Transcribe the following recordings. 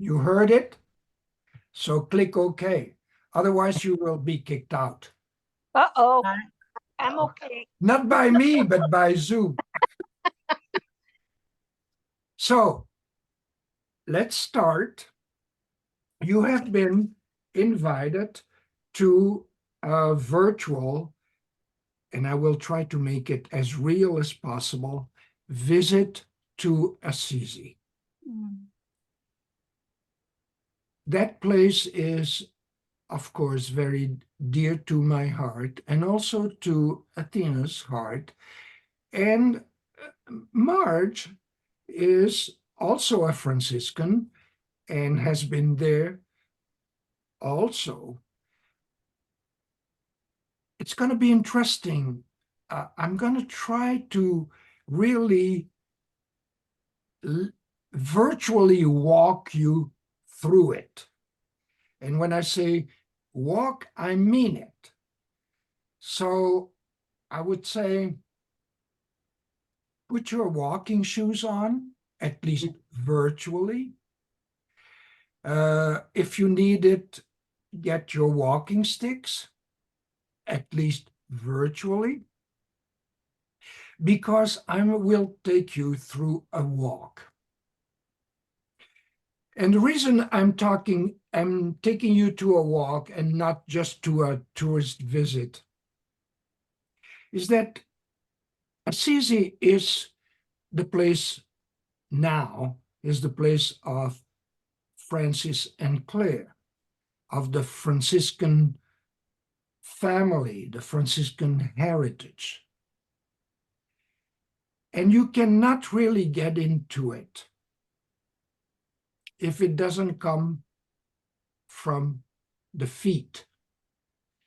You heard it? So click OK. Otherwise, you will be kicked out. Uh-oh. I'm okay. Not by me, but by Zoom. So let's start. You have been invited to a virtual, and I will try to make it as real as possible, visit to Assisi. That place is, of course, very dear to my heart and also to Athena's heart. And Marge is also a Franciscan and has been there also. It's going to be interesting. I'm going to try to really virtually walk you through it. And when I say walk, I mean it. So I would say, put your walking shoes on, at least virtually. If you need it, get your walking sticks, at least virtually, because I will take you through a walk. And the reason I'm taking you to a walk and not just to a tourist visit is that Assisi is the place now, is the place of Francis and Clare, of the Franciscan family, the Franciscan heritage. And you cannot really get into it if it doesn't come from the feet,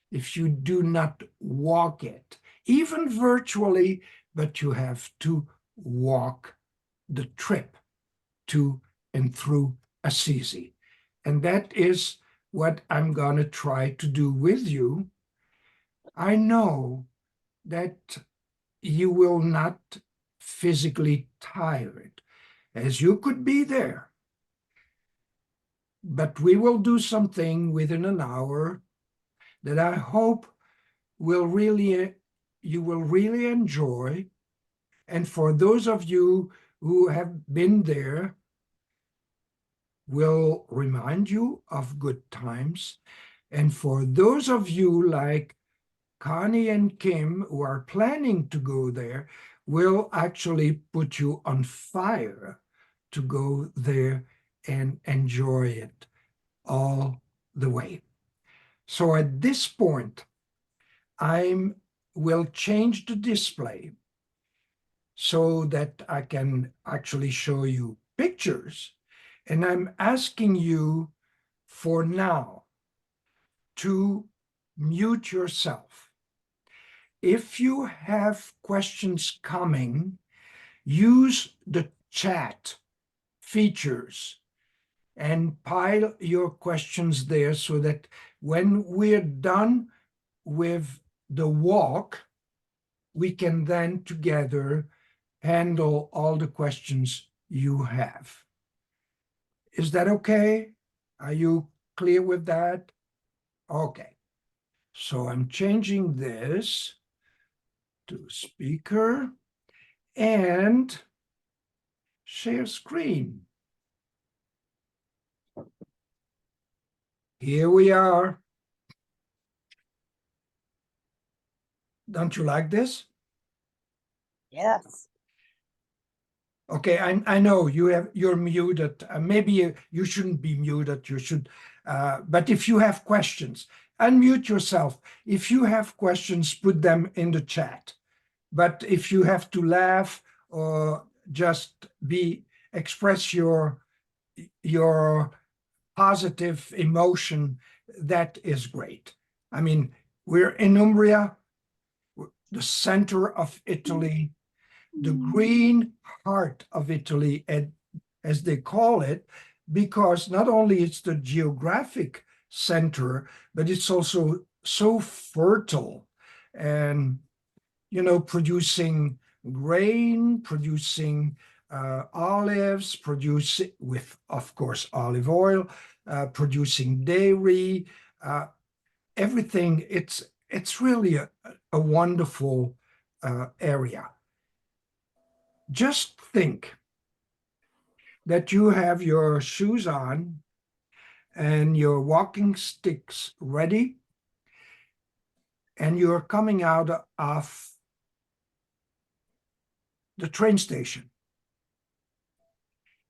if you do not walk it, even virtually, but you have to walk the trip to and through Assisi. And that is what I'm going to try to do with you. I know that you will not physically tired, as you could be there. But we will do something within an hour that I hope you will really enjoy. And for those of you who have been there, will remind you of good times. And for those of you like Connie and Kim who are planning to go there, will actually put you on fire to go there and enjoy it all the way. So at this point, I will change the display so that I can actually show you pictures. And I'm asking you for now to mute yourself. If you have questions coming, use the chat features and pile your questions there so that when we're done with the walk, we can then together handle all the questions you have. Is that okay? Are you clear with that? Okay. So I'm changing this to speaker and share screen. Here we are. Don't you like this? Yes. Okay, I know you're muted. Maybe you shouldn't be muted. You should, but if you have questions, unmute yourself. If you have questions, put them in the chat. But if you have to laugh or just express your positive emotion, that is great. I mean, we're in Umbria, the center of Italy, the green heart of Italy, as they call it, because not only it's the geographic center, but it's also so fertile and, producing grain, producing olives, with, of course, olive oil, producing dairy, everything. It's really a wonderful area. Just think that you have your shoes on and your walking sticks ready, and you're coming out of the train station,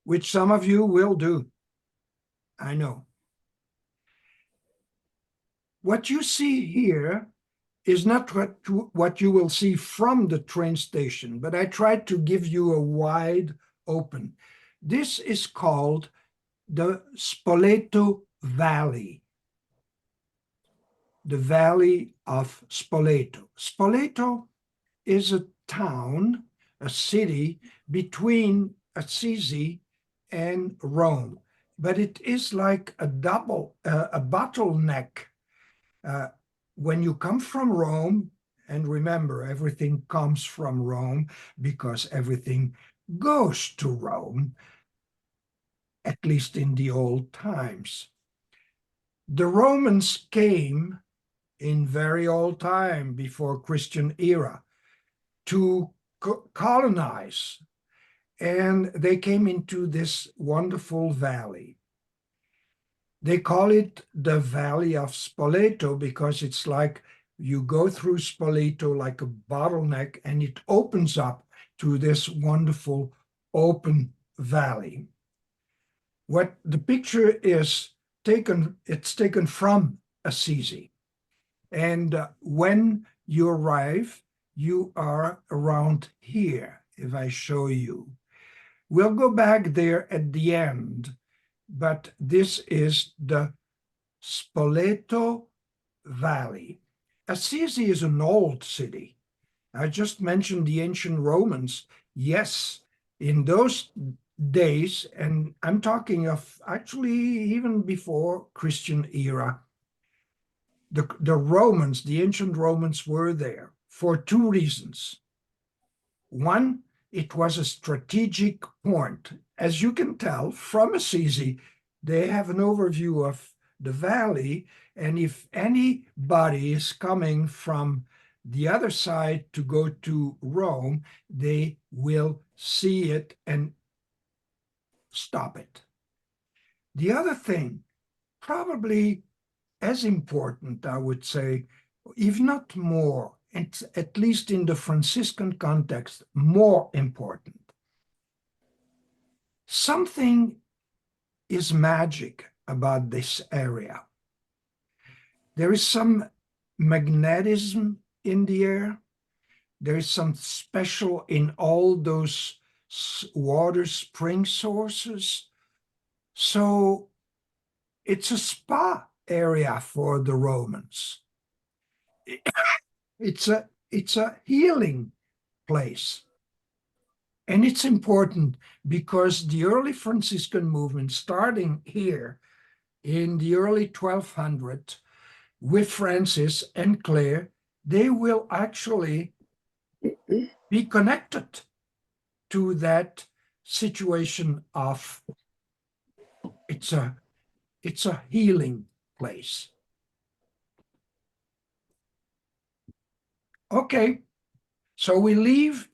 which some of you will do. I know. What you see here is not what you will see from the train station, but I tried to give you a wide open. This is called the Spoleto Valley, the Valley of Spoleto. Spoleto is a town, a city between Assisi and Rome, but it is like a bottleneck. When you come from Rome, and remember, everything comes from Rome because everything goes to Rome, at least in the old times. The Romans came in very old time, before Christian era, to colonize, and they came into this wonderful valley. They call it the Valley of Spoleto because it's like you go through Spoleto like a bottleneck, and it opens up to this wonderful open valley. What the picture is taken, it's taken from Assisi. And when you arrive, you are around here, if I show you. We'll go back there at the end, but this is the Spoleto Valley. Assisi is an old city. I just mentioned the ancient Romans. Yes, in those days, and I'm talking of actually even before Christian era, the Romans, the ancient Romans, were there for two reasons. One, it was a strategic point. As you can tell from Assisi, they have an overview of the valley, and if anybody is coming from the other side to go to Rome, they will see it and stop it. The other thing, probably as important, I would say, if not more, it's at least in the Franciscan context, more important. Something is magic about this area. There is some magnetism in the air. There is some special in all those water spring sources. So it's a area for the Romans. It's a healing place. And it's important because the early Franciscan movement, starting here in the early 1200s with Francis and Clare, they will actually be connected to that situation of it's a healing place. Okay, so we leave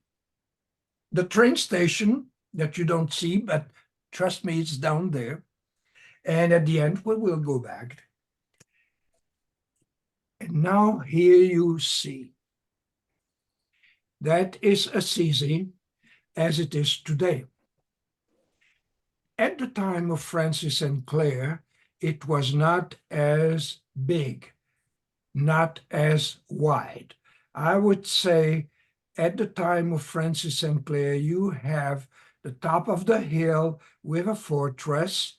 the train station that you don't see, but trust me, it's down there. And at the end, we will go back. And now here you see. That is Assisi as it is today. At the time of Francis and Clare, it was not as big, not as wide. I would say at the time of Francis and Clare, you have the top of the hill with a fortress,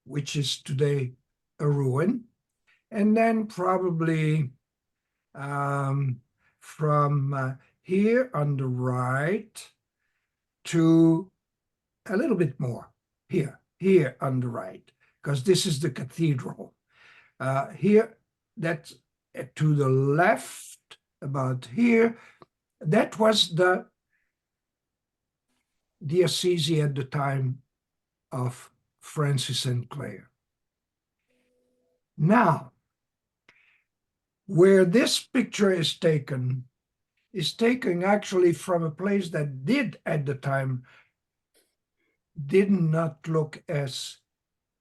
which is today a ruin, and then probably from here on the right to a little bit more here on the right, because this is the cathedral. Here, that's to the left, about here, that was the the Assisi at the time of Francis and Clare. Now, where this picture is taken actually from a place that did at the time did not look as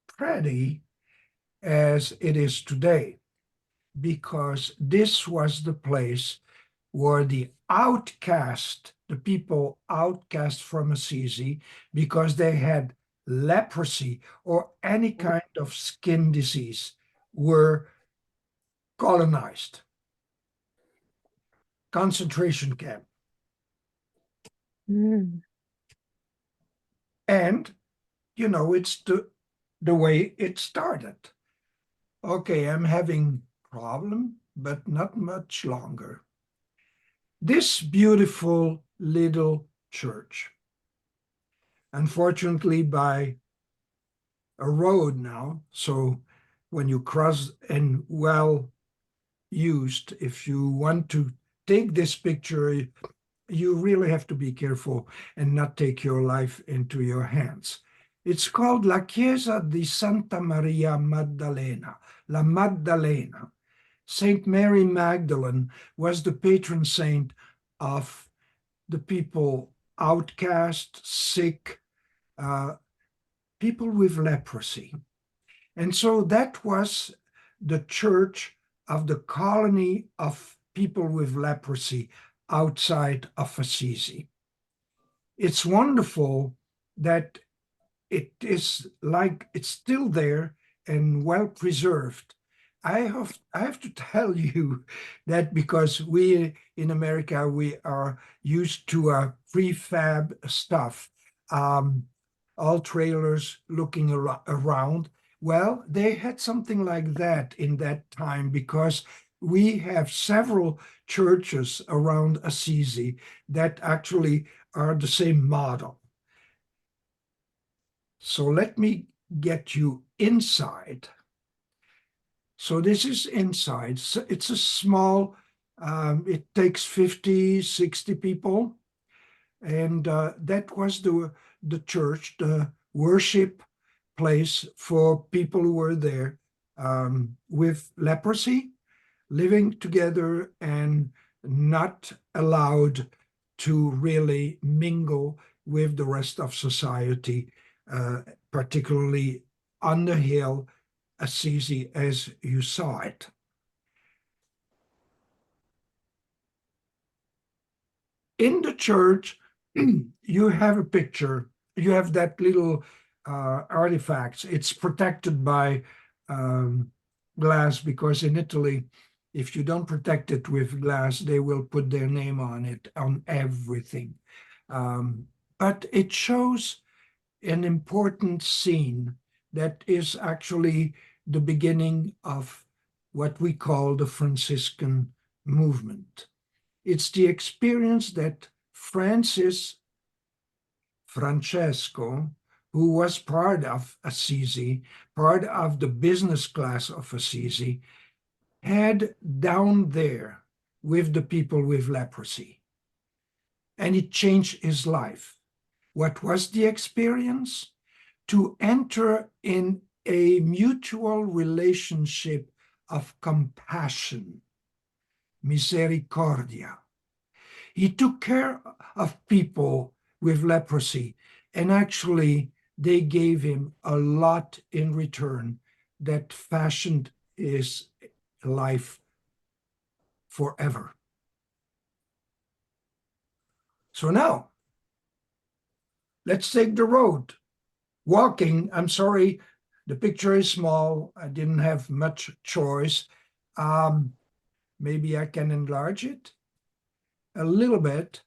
pretty as it is today, because this was the place where the people outcast from Assisi because they had leprosy or any kind of skin disease, were colonized. Concentration camp. Mm. And, it's the way it started. Okay, I'm having problem, but not much longer. This beautiful little church, unfortunately by a road now, so when you cross and well used, if you want to take this picture, you really have to be careful and not take your life into your hands. It's called La Chiesa di Santa Maria Maddalena, La Maddalena. Saint Mary Magdalene was the patron saint of the people outcast, sick, people with leprosy. And so that was the church of the colony of people with leprosy outside of Assisi. It's wonderful that it's still there and well preserved. I have to tell you that because we in America, we are used to prefab stuff, all trailers looking around. Well, they had something like that in that time, because we have several churches around Assisi that actually are the same model. So let me get you inside. So this is inside. So it's a small, it takes 50, 60 people. And that was the church, the worship place for people who were there with leprosy, living together and not allowed to really mingle with the rest of society, particularly on the hill, Assisi, as you saw it. In the church, you have a picture, you have that little artifacts. It's protected by glass, because in Italy, if you don't protect it with glass, they will put their name on it, on everything. But it shows an important scene that is actually the beginning of what we call the Franciscan movement. It's the experience that Francesco, who was part of Assisi, part of the business class of Assisi, had down there with the people with leprosy. And it changed his life. What was the experience? To enter in a mutual relationship of compassion, misericordia. He took care of people with leprosy, and actually they gave him a lot in return that fashioned his life forever. So now, let's take the road. Walking, I'm sorry, the picture is small. I didn't have much choice. Maybe I can enlarge it a little bit.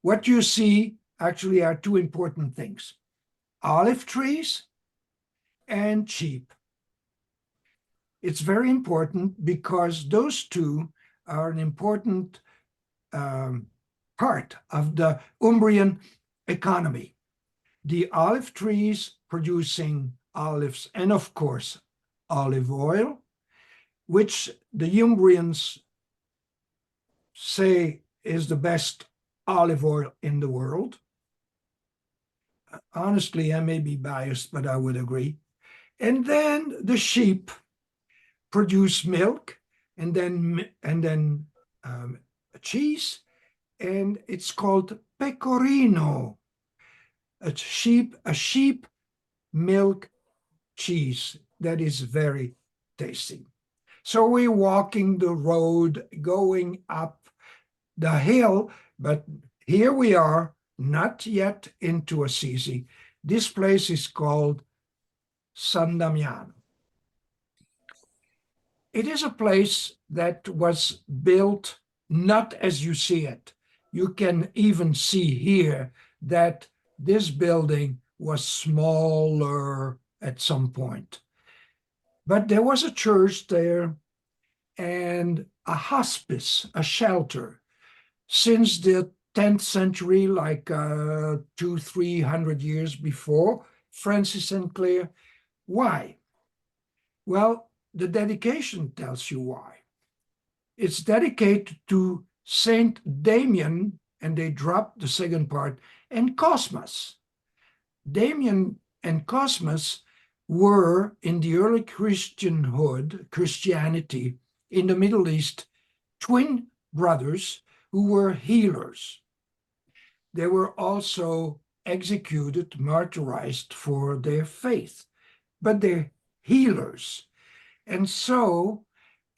What you see actually are two important things: olive trees and sheep. It's very important because those two are an important part of the Umbrian economy. The olive trees producing olives and, of course, olive oil, which the Umbrians say is the best olive oil in the world. Honestly, I may be biased, but I would agree. And then the sheep produce milk, and then cheese, and it's called pecorino, a sheep milk cheese that is very tasty. So we're walking the road, going up the hill, but here we are, not yet into Assisi. This place is called San Damiano. It is a place that was built not as you see it. You can even see here that this building was smaller at some point. But there was a church there and a hospice, a shelter. Since the 10th century, like 300 years before Francis and Clare. Why? Well, the dedication tells you why. It's dedicated to Saint Damien, and they dropped the second part, and Cosmas. Damien and Cosmas were in the early Christianity in the Middle East, twin brothers who were healers. They were also executed, martyrized for their faith, but they're healers. And so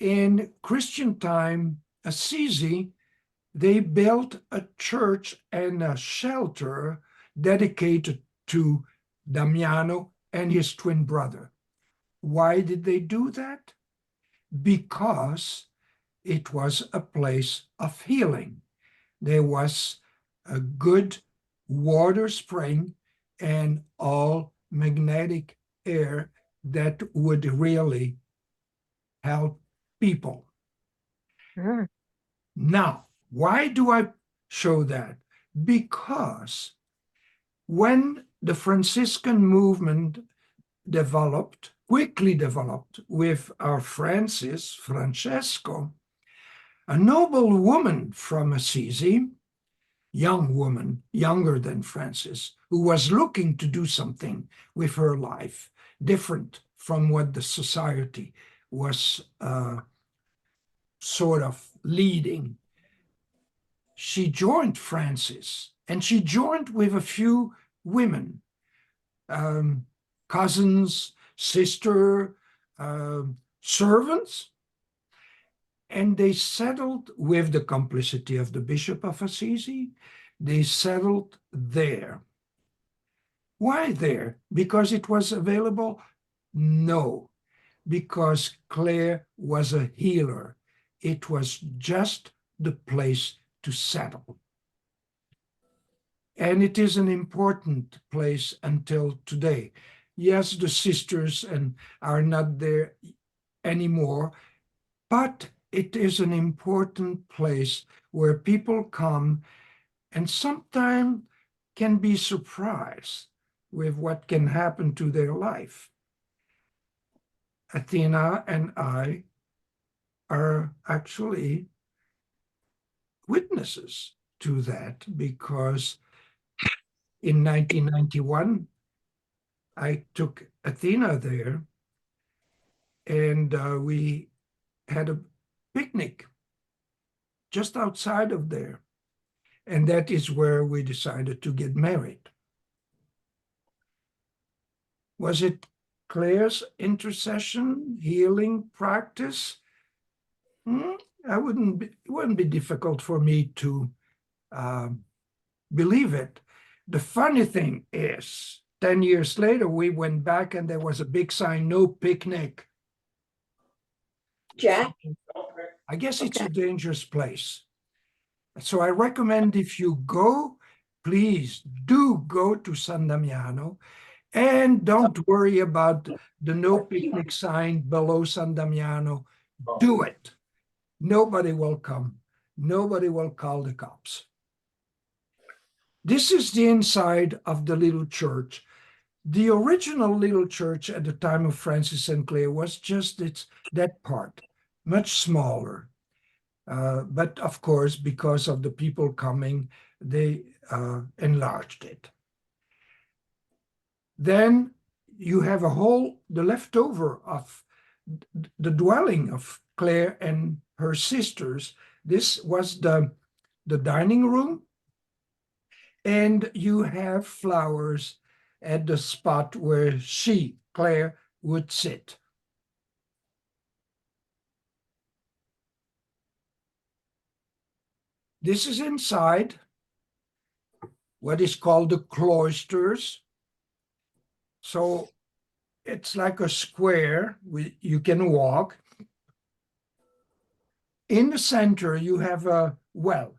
in Christian time, Assisi, they built a church and a shelter dedicated to Damiano and his twin brother. Why did they do that? Because it was a place of healing. There was a good water spring and all magnetic air that would really help people. Mm. Now, why do I show that? Because when the Franciscan movement quickly developed with our Francesco, a noble woman from Assisi, young woman, younger than Francis, who was looking to do something with her life, different from what the society was sort of leading. She joined Francis, and she joined with a few women, cousins, sister, servants, and they settled with the complicity of the Bishop of Assisi. They settled there. Why there? Because it was available? No, because Clare was a healer. It was just the place to settle. And it is an important place until today. Yes, the sisters are not there anymore, but it is an important place where people come and sometimes can be surprised with what can happen to their life. Athena and I are actually witnesses to that, because in 1991, I took Athena there, and we had a picnic just outside of there. And that is where we decided to get married. Was it Clare's intercession, healing practice? It wouldn't be difficult for me to believe it. The funny thing is, 10 years later, we went back and there was a big sign, no picnic. Jack? I guess it's a dangerous place. So I recommend, if you go, please do go to San Damiano, and don't worry about the no picnic sign below San Damiano. Do it. Nobody will come. Nobody will call the cops. This is the inside of the little church. The original little church at the time of Francis and Clare was just that part, much smaller. But of course, because of the people coming, they enlarged it. Then you have the leftover of the dwelling of Clare and her sisters. This was the dining room, and you have flowers at the spot where she, Clare, would sit. This is inside what is called the cloisters. So it's like a square you can walk. In the center, you have a well.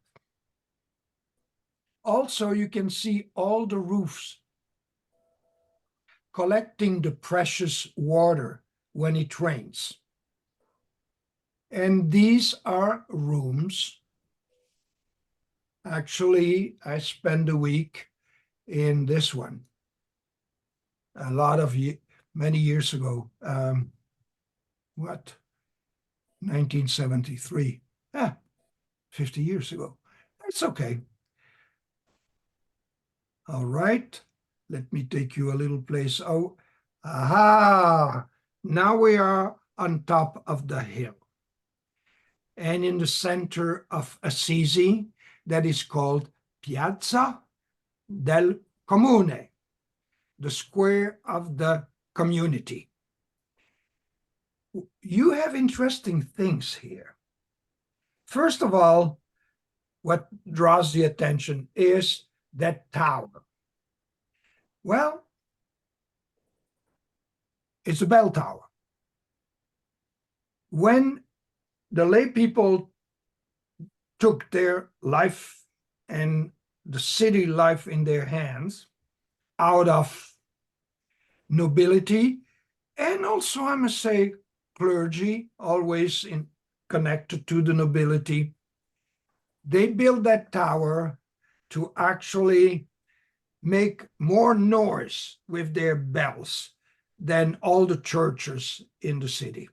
Also, you can see all the roofs collecting the precious water when it rains. And these are rooms. Actually, I spent a week in this one many years ago. 1973? 50 years ago. That's okay. All right, let me take you a little place. Oh, aha! Now we are on top of the hill. And in the center of Assisi, that is called Piazza del Comune, the square of the community. You have interesting things here. First of all, what draws the attention is that tower. Well, it's a bell tower. When the lay people took their life and the city life in their hands out of nobility, and also, I must say, clergy, always connected to the nobility, they built that tower to actually make more noise with their bells than all the churches in the city.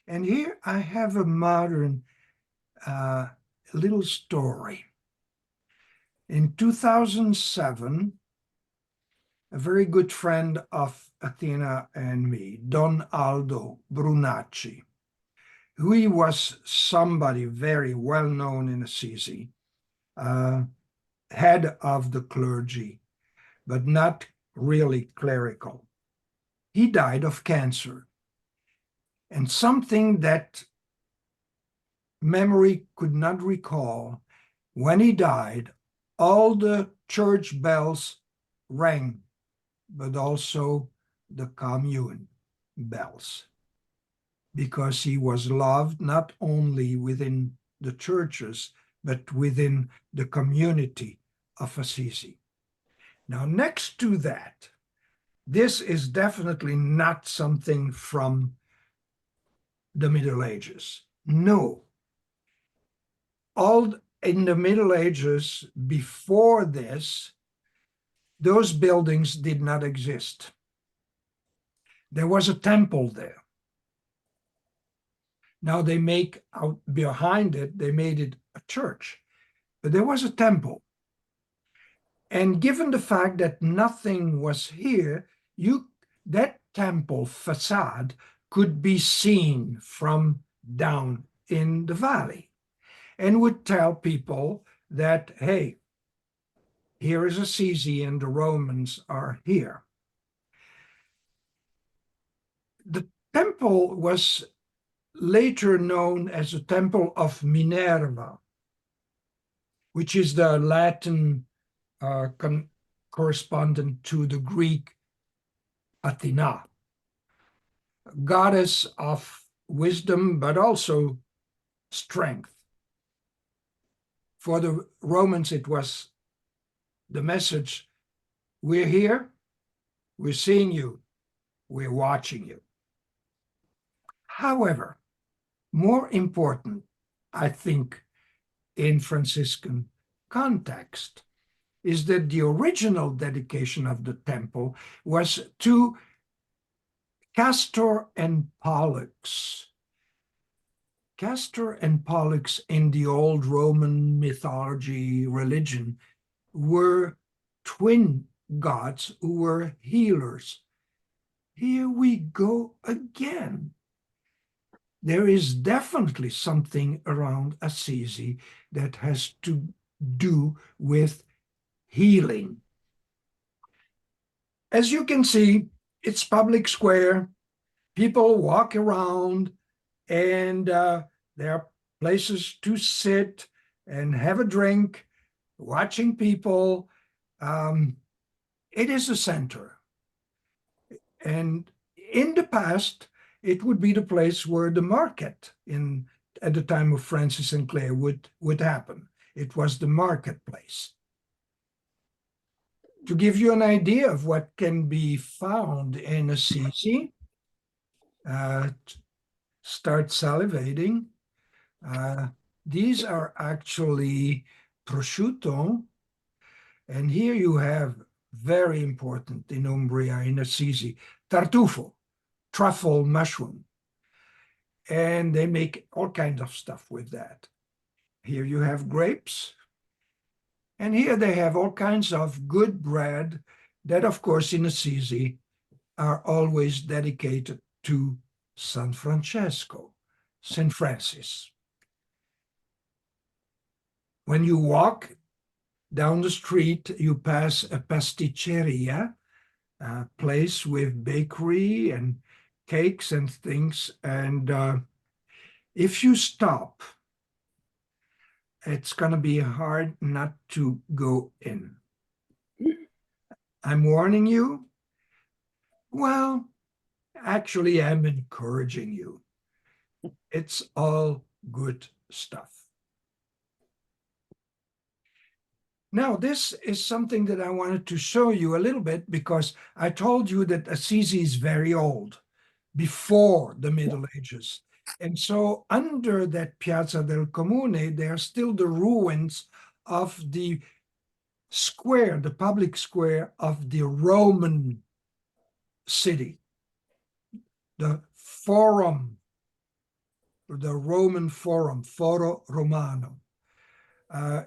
And here I have a modern little story. In 2007, a very good friend of Athena and me, Don Aldo Brunacci, he was somebody very well known in Assisi, head of the clergy, but not really clerical. He died of cancer. And something that memory could not recall, when he died, all the church bells rang, but also the commune bells, because he was loved not only within the churches, but within the community of Assisi. Now, next to that, this is definitely not something from the Middle Ages. No. All in the Middle Ages, before this, those buildings did not exist. There was a temple there. Now they make out behind it, they made it a church, but there was a temple. And given the fact that nothing was here, that temple facade could be seen from down in the valley, and would tell people that, hey, here is Assisi and the Romans are here. The temple was later known as the Temple of Minerva, which is the Latin correspondent to the Greek Athena, goddess of wisdom, but also strength. For the Romans, it was the message, we're here, we're seeing you, we're watching you. However, more important, I think, in Franciscan context, is that the original dedication of the temple was to Castor and Pollux, Castor and Pollux in the old Roman mythology religion were twin gods who were healers. Here we go again. There is definitely something around Assisi that has to do with healing. As you can see, it's public square. People walk around, and there are places to sit and have a drink, watching people. It is a center. And in the past, it would be the place where the market at the time of Francis and Clare would happen. It was the marketplace. To give you an idea of what can be found in Assisi, start salivating. These are actually prosciutto. And here you have, very important in Umbria, in Assisi, tartufo, truffle mushroom. And they make all kinds of stuff with that. Here you have grapes. And here they have all kinds of good bread that, of course, in Assisi are always dedicated to San Francesco, St. Francis. When you walk down the street, you pass a pasticceria, a place with bakery and cakes and things. And if you stop, it's going to be hard not to go in. I'm warning you. Well, actually, I'm encouraging you. It's all good stuff. Now, this is something that I wanted to show you a little bit, because I told you that Assisi is very old, before the Middle Ages. And so under that Piazza del Comune, there are still the ruins of the square, the public square of the Roman city, the Forum, the Roman Forum, Foro Romano.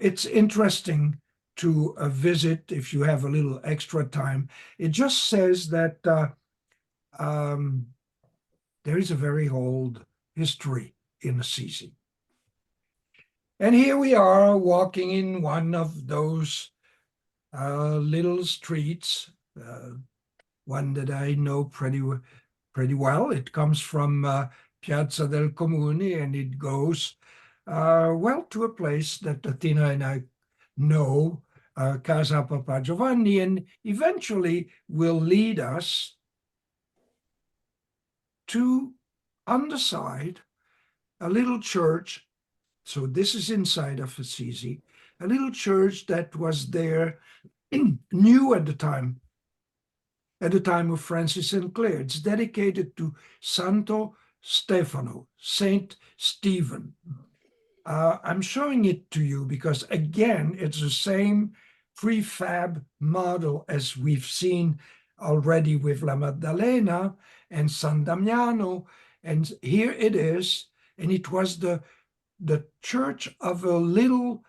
It's interesting to visit if you have a little extra time. It just says that there is a very old history in Assisi. And here we are walking in one of those little streets, one that I know pretty well. It comes from Piazza del Comune, and it goes, well, to a place that Athena and I know, Casa Papa Giovanni, and eventually will lead us to, on the side, a little church. So this is inside of Assisi, a little church that was there, new at the time of Francis and Clare. It's dedicated to Santo Stefano, Saint Stephen. I'm showing it to you because, again, it's the same prefab model as we've seen already with La Maddalena and San Damiano. And here it is. And it was the church of a little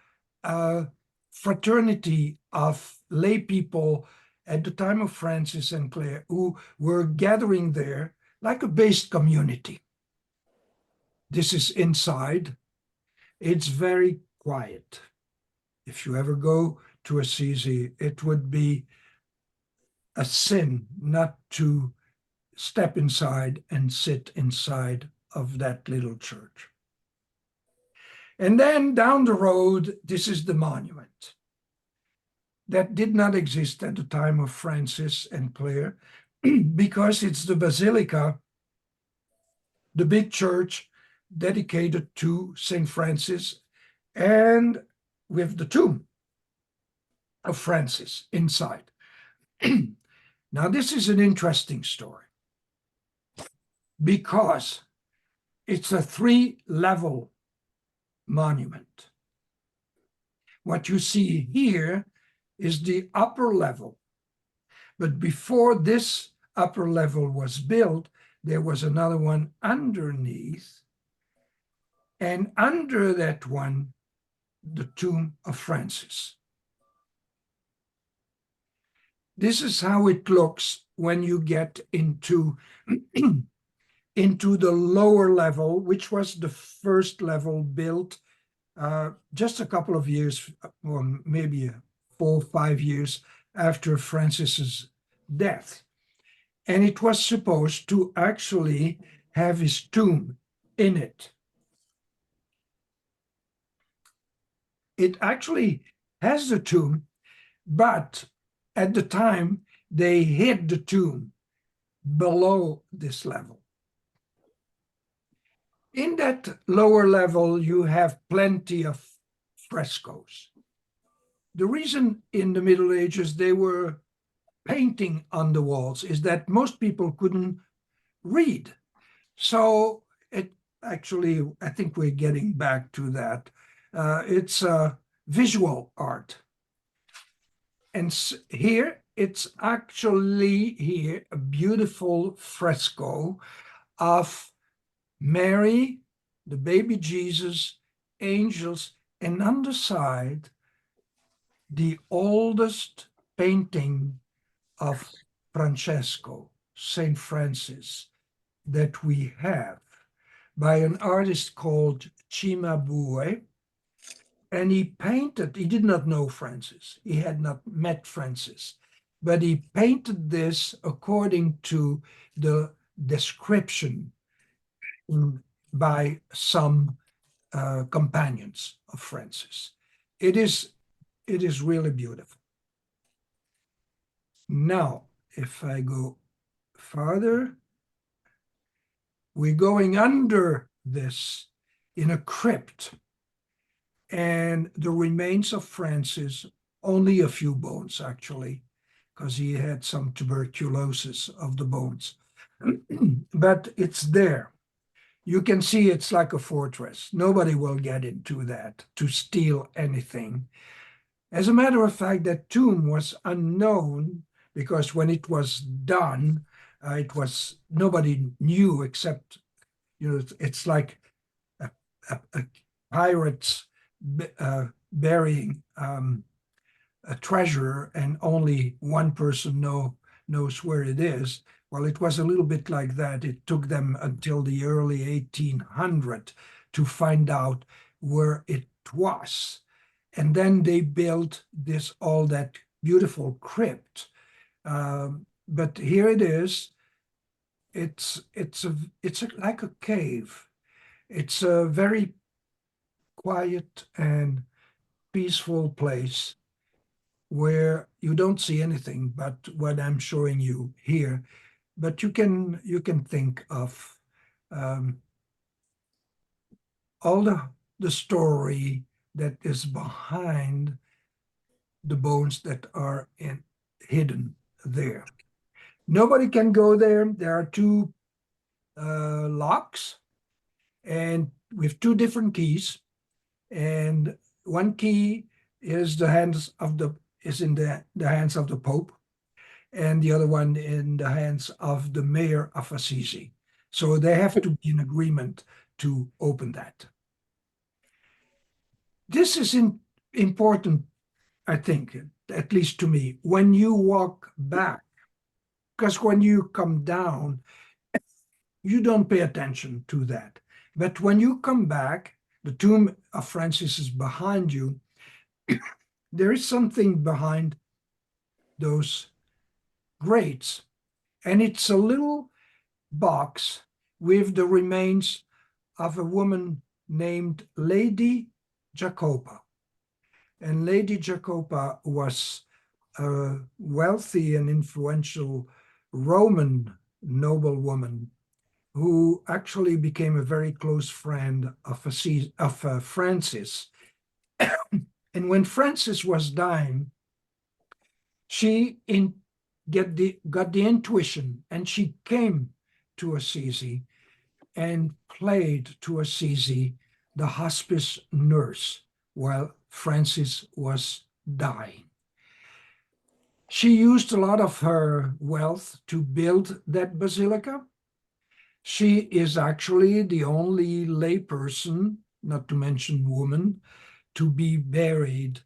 fraternity of lay people at the time of Francis and Clare, who were gathering there like a based community. This is inside. It's very quiet. If you ever go to Assisi, it would be a sin not to step inside and sit inside of that little church. And then down the road, this is the monument that did not exist at the time of Francis and Clare, because it's the basilica, the big church dedicated to St. Francis, and with the tomb of Francis inside. Now, this is an interesting story because it's a 3-level monument. What you see here is the upper level. But before this upper level was built, there was another one underneath. and under that one, the tomb of Francis. This is how it looks when you get into into the lower level, which was the first level built just a couple of years, or maybe 4 or 5 years after Francis's death. And it was supposed to actually have his tomb in it. It actually has the tomb, but at the time they hid the tomb below this level. In that lower level, you have plenty of frescoes. The reason in the Middle Ages they were painting on the walls is that most people couldn't read. So it actually, I think we're getting back to that. It's visual art. And here, it's actually here a beautiful fresco of Mary, the baby Jesus, angels, and on the side, the oldest painting of Francesco, Saint Francis, that we have by an artist called Cimabue. And he did not know Francis. He had not met Francis, but he painted this according to the description by some companions of Francis. It is really beautiful. Now, if I go farther, we're going under this in a crypt, and the remains of Francis, only a few bones actually, because he had some tuberculosis of the bones, but it's there. You can see it's like a fortress. Nobody will get into that to steal anything. As a matter of fact, that tomb was unknown because when it was done, nobody knew except, it's like a pirates burying a treasure and only one person knows where it is. Well, it was a little bit like that. It took them until the early 1800s to find out where it was. And then they built all that beautiful crypt. But here it is. It's like a cave. It's a very quiet and peaceful place where you don't see anything but what I'm showing you here. But you can think of all the story that is behind the bones that are hidden there. Nobody can go there. There are two locks, and with two different keys. And one key is in the hands of the Pope, and the other one in the hands of the mayor of Assisi. So they have to be in agreement to open that. This is important, I think, at least to me, when you walk back, because when you come down, you don't pay attention to that. But when you come back, the tomb of Francis is behind you. There is something behind those grates, and it's a little box with the remains of a woman named Lady Jacopa. And Lady Jacopa was a wealthy and influential Roman noblewoman who actually became a very close friend of Francis. And when Francis was dying, she got the intuition, and she came to Assisi and played to Assisi the hospice nurse while Francis was dying. She used a lot of her wealth to build that basilica. She is actually the only layperson not to mention women, to be buried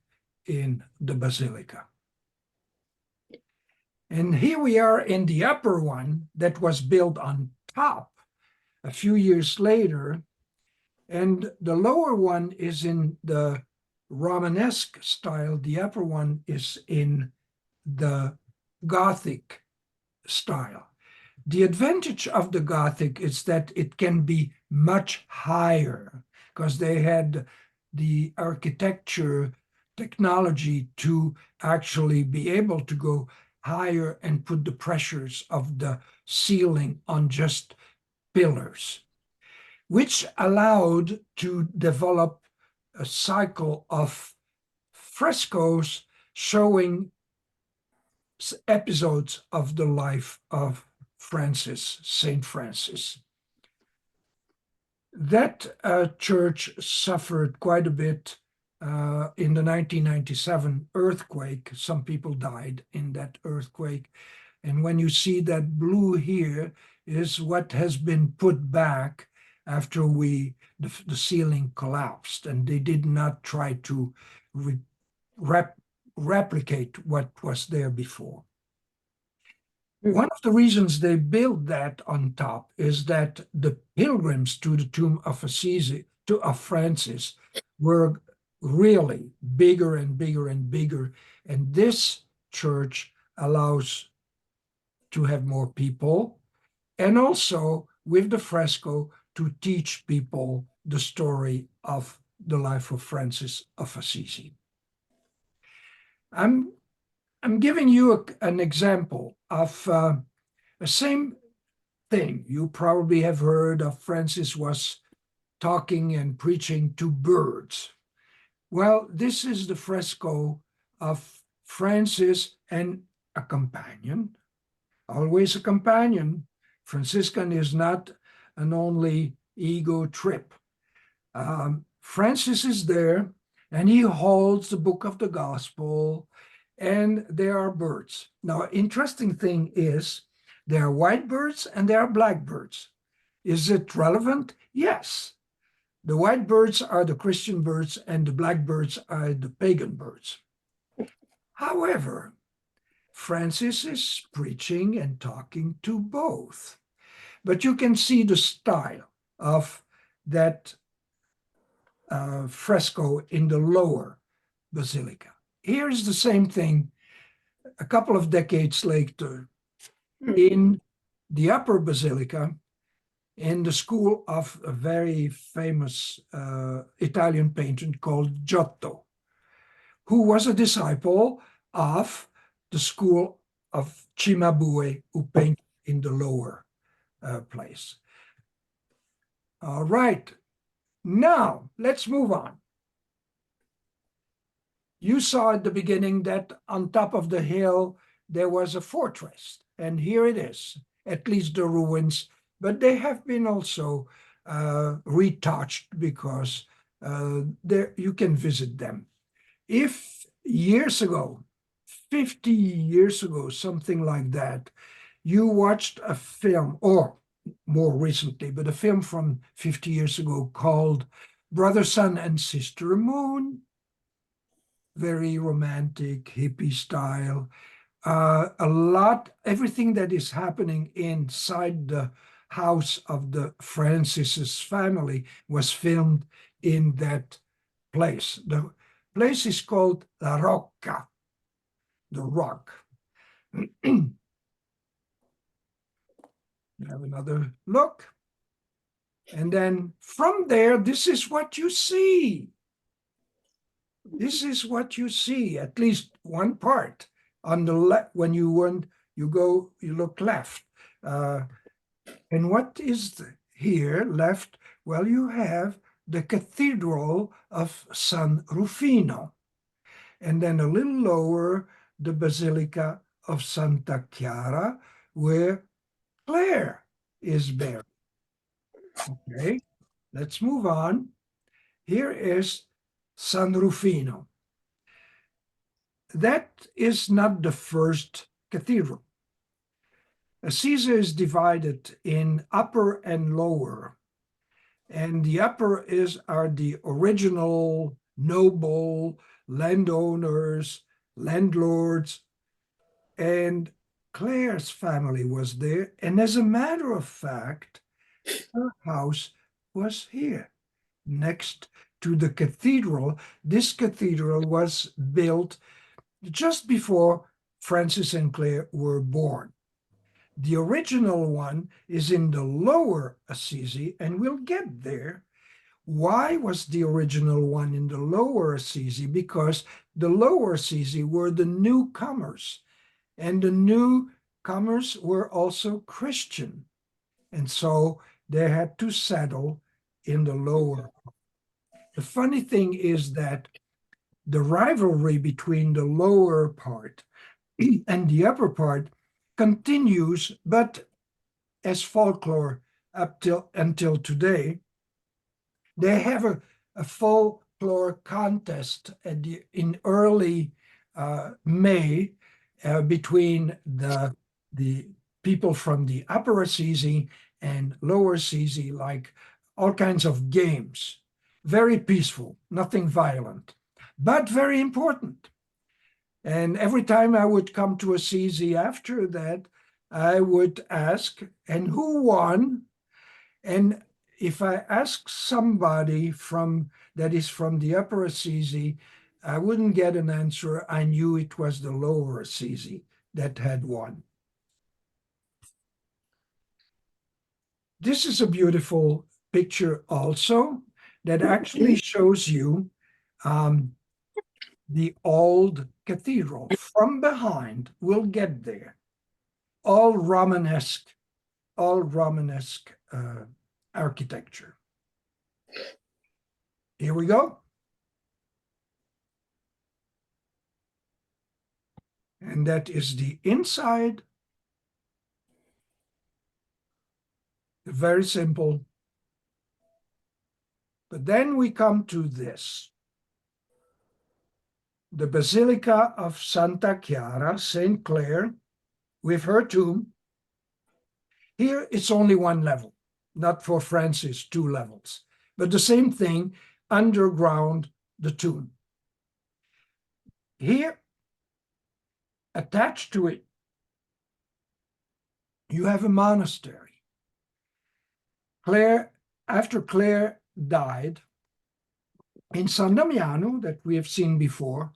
in the basilica. And here we are in the upper one that was built on top a few years later. And the lower one is in the Romanesque style. The upper one is in the Gothic style. The advantage of the Gothic is that it can be much higher because they had the architecture technology to actually be able to go higher and put the pressures of the ceiling on just pillars, which allowed to develop a cycle of frescoes showing episodes of the life of Francis, Saint Francis. That church suffered quite a bit in the 1997 earthquake. Some people died in that earthquake. And when you see that blue here is what has been put back after the ceiling collapsed, and they did not try to replicate what was there before. One of the reasons they built that on top is that the pilgrims to the tomb of Assisi, of Francis, were really bigger and bigger and bigger. And this church allows to have more people, and also with the fresco to teach people the story of the life of Francis of Assisi. I'm giving you an example of the same thing. You probably have heard of Francis was talking and preaching to birds. Well, this is the fresco of Francis and a companion, always a companion. Franciscan is not an only ego trip. Francis is there, and he holds the book of the gospel, and there are birds. Now, interesting thing is there are white birds and there are black birds. Is it relevant? Yes. The white birds are the Christian birds and the black birds are the pagan birds. However, Francis is preaching and talking to both. But you can see the style of that fresco in the lower basilica. Here's the same thing a couple of decades later in the upper basilica in the school of a very famous Italian painter called Giotto, who was a disciple of the school of Cimabue, who painted in the lower place. All right, now let's move on. You saw at the beginning that on top of the hill there was a fortress, and here it is, at least the ruins, but they have been also retouched because there you can visit them. If years ago, 50 years ago, something like that, you watched a film, or more recently, but a film from 50 years ago called Brother Sun and Sister Moon, very romantic, hippie style. Everything that is happening inside the house of the Francis family was filmed in that place. The place is called La Rocca, the rock. Have another look. And then from there, this is what you see. This is what you see, at least one part. On the left, when you look left. And what is here left? Well, you have the Cathedral of San Rufino. And then a little lower, the Basilica of Santa Chiara, where Clare is buried. Okay, let's move on. Here is San Rufino. That is not the first cathedral. Assisi is divided in upper and lower. and the upper are the original noble landowners, landlords, and Clare's family was there. And as a matter of fact, her house was here next to the cathedral. This cathedral was built just before Francis and Clare were born. The original one is in the lower Assisi, and we'll get there. Why was the original one in the lower Assisi? Because the lower Assisi were the newcomers, and the newcomers were also Christian. And so they had to settle in the lower. The funny thing is that the rivalry between the lower part and the upper part continues, but as folklore until today. They have a folklore contest in early May between the people from the upper Assisi and lower Assisi, like all kinds of games. Very peaceful, nothing violent, but very important. And every time I would come to Assisi after that, I would ask, and who won? And if I ask somebody that is from the upper Assisi, I wouldn't get an answer. I knew it was the lower Assisi that had won. This is a beautiful picture also that actually shows you the old cathedral from behind. We'll get there. All Romanesque architecture. Here we go. And that is the inside. Very simple. But then we come to this. The Basilica of Santa Chiara, St. Clare, with her tomb. Here it's only one level, not for Francis, 2 levels. But the same thing, underground the tomb. Here, attached to it, you have a monastery. After Clare died, in San Damiano, that we have seen before,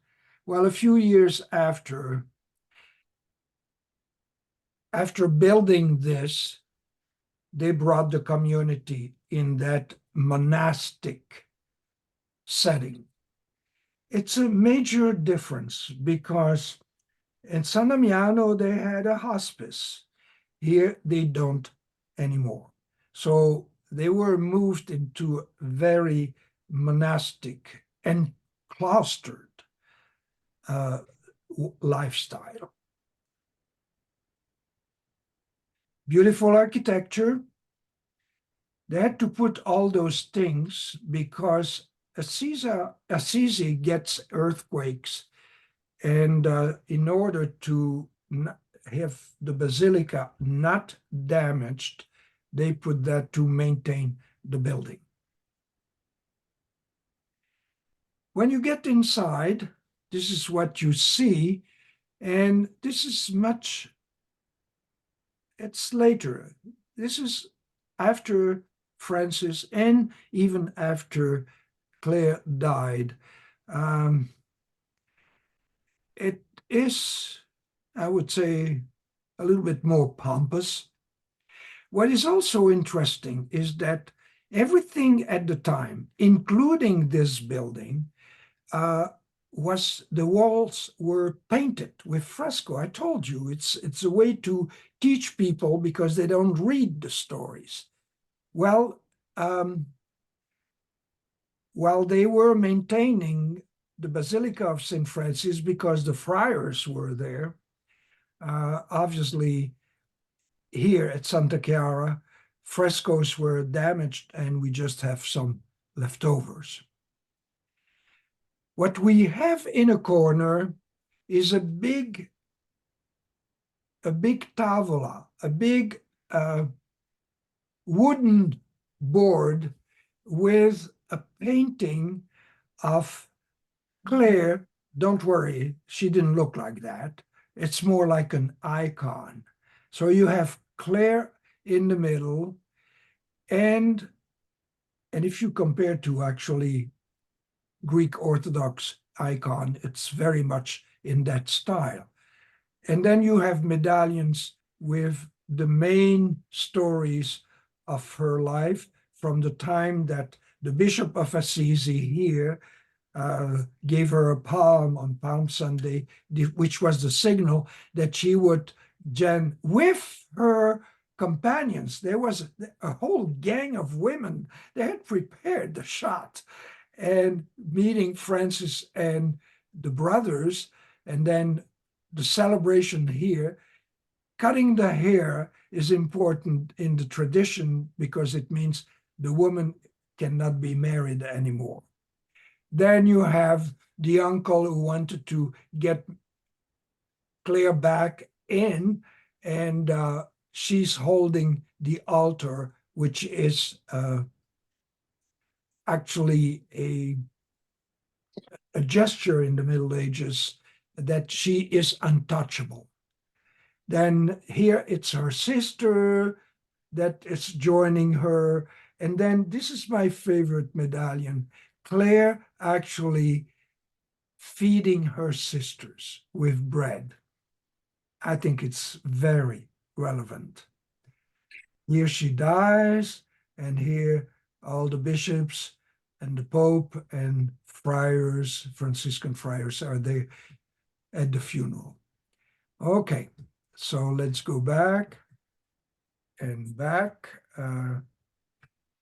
well, a few years after building this, they brought the community in that monastic setting. It's a major difference because in San Damiano, they had a hospice. Here, they don't anymore. So they were moved into very monastic and cloistered lifestyle. Beautiful architecture. They had to put all those things because Assisi gets earthquakes, and in order to have the basilica not damaged, they put that to maintain the building. When you get inside, this is what you see, and this is it's later. This is after Francis and even after Clare died. It is, I would say, a little bit more pompous. What is also interesting is that everything at the time, including this building, the walls were painted with fresco. I told you, it's a way to teach people because they don't read the stories. Well, while they were maintaining the Basilica of St. Francis because the friars were there, obviously here at Santa Chiara, frescoes were damaged and we just have some leftovers. What we have in a corner is a big tavola, a big wooden board with a painting of Clare. Don't worry, she didn't look like that. It's more like an icon. So you have Clare in the middle, and if you compare to actually Greek Orthodox icon, it's very much in that style. And then you have medallions with the main stories of her life from the time that the Bishop of Assisi here gave her a palm on Palm Sunday, which was the signal that she would with her companions. There was a whole gang of women. They had prepared the shot and meeting Francis and the brothers, and then the celebration here. Cutting the hair is important in the tradition because it means the woman cannot be married anymore. Then you have the uncle who wanted to get Claire back in, and she's holding the altar, which is actually a gesture in the Middle Ages that she is untouchable. Then here it's her sister that is joining her. And then this is my favorite medallion. Claire actually feeding her sisters with bread. I think it's very relevant. Here she dies, and here all the bishops and the Pope and friars, Franciscan friars, are there at the funeral. Okay, so let's go back and back.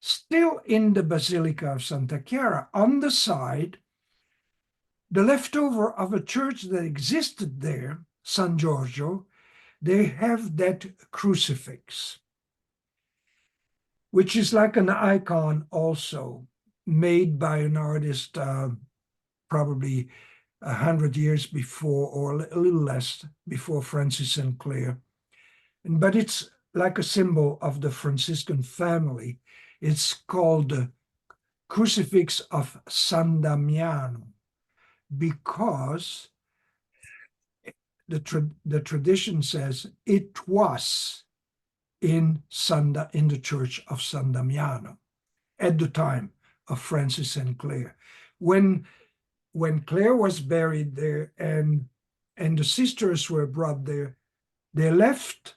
Still in the Basilica of Santa Chiara, on the side, the leftover of a church that existed there, San Giorgio, they have that crucifix, which is like an icon also, made by an artist probably 100 years before, or a little less, before Francis and Clare. But it's like a symbol of the Franciscan family. It's called the Crucifix of San Damiano because the tradition says it was in the church of San Damiano at the time of Francis and Clare. When Clare was buried there and the sisters were brought there, they left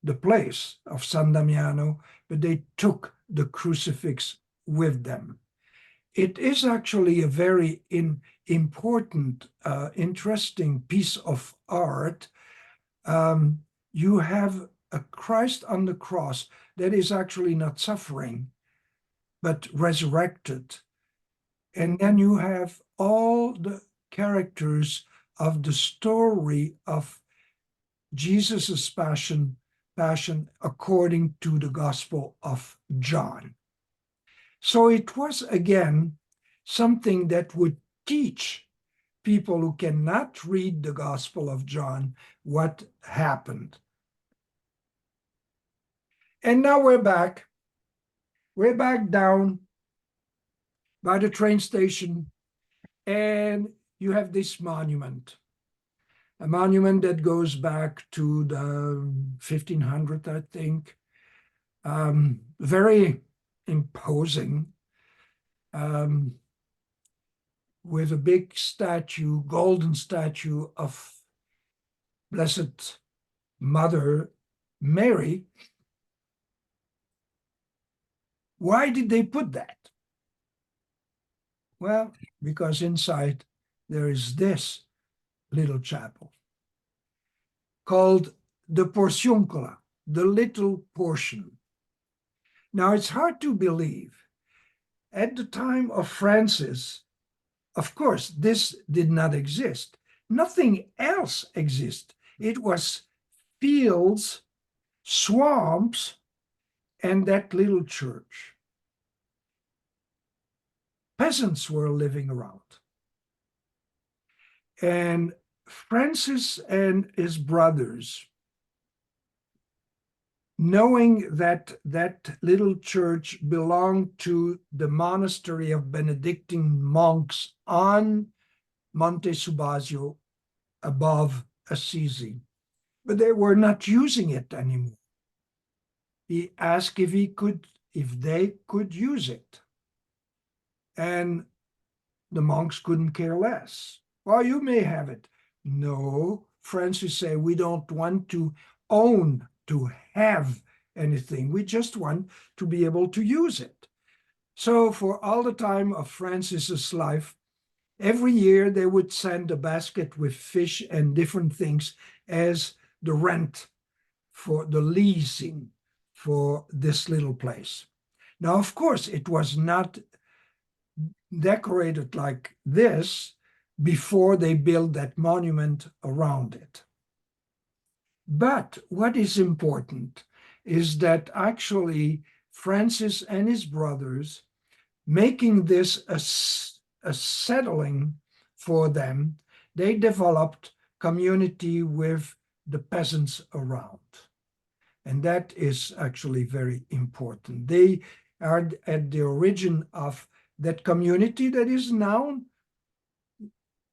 the place of San Damiano, but they took the crucifix with them. It is actually a very important, interesting piece of art. You have a Christ on the cross that is actually not suffering, but resurrected. And then you have all the characters of the story of Jesus's passion according to the Gospel of John. So it was, again, something that would teach people who cannot read the Gospel of John what happened. And now we're back. We're back down by the train station, and you have this monument. A monument that goes back to the 1500, I think. Very imposing, with a big statue, golden statue of Blessed Mother Mary. Why did they put that? Well, because inside there is this little chapel called the Portiuncola, the little portion. Now, it's hard to believe. At the time of Francis, of course, this did not exist. Nothing else existed. It was fields, swamps, and that little church. Peasants were living around. And Francis and his brothers knowing that that little church belonged to the monastery of Benedictine monks on Monte Subasio above Assisi, but they were not using it anymore. He asked if they could use it. And the monks couldn't care less. Well, you may have it. No, Francis said, we don't want to own, to have anything. We just want to be able to use it. So for all the time of Francis's life, every year they would send a basket with fish and different things as the rent for the leasing for this little place. Now, of course, it was not decorated like this before they built that monument around it. But what is important is that actually Francis and his brothers, making this a settling for them, they developed community with the peasants around. And that is actually very important. They are at the origin of that community that is now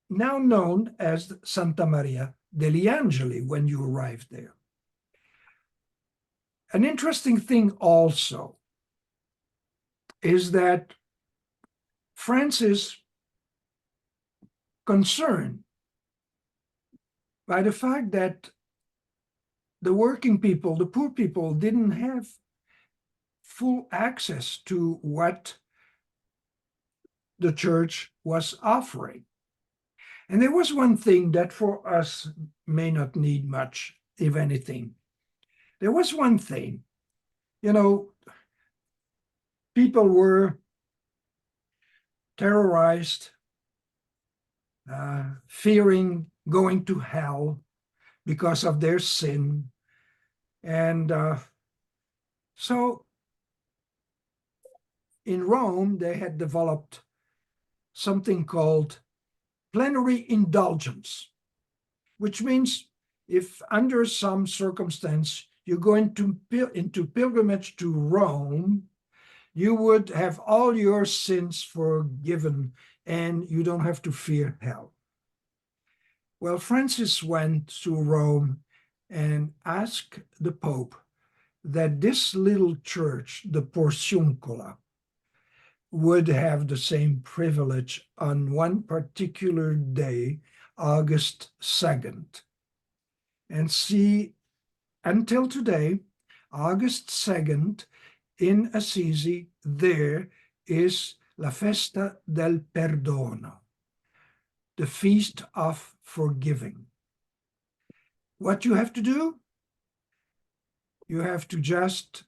known as Santa Maria degli Angeli when you arrive there. An interesting thing also is that Francis, concerned by the fact that the working people, the poor people, didn't have full access to what the church was offering. And there was one thing that for us may not need much, if anything. There was one thing, people were terrorized, fearing going to hell because of their sin. And so in Rome, they had developed something called plenary indulgence, which means if under some circumstance you go into pilgrimage to Rome, you would have all your sins forgiven and you don't have to fear hell. Well, Francis went to Rome and asked the Pope that this little church, the Porciuncola, would have the same privilege on one particular day, August 2nd. And see, until today, August 2nd, in Assisi, there is La Festa del Perdono, the Feast of Forgiving. What you have to do? You have to just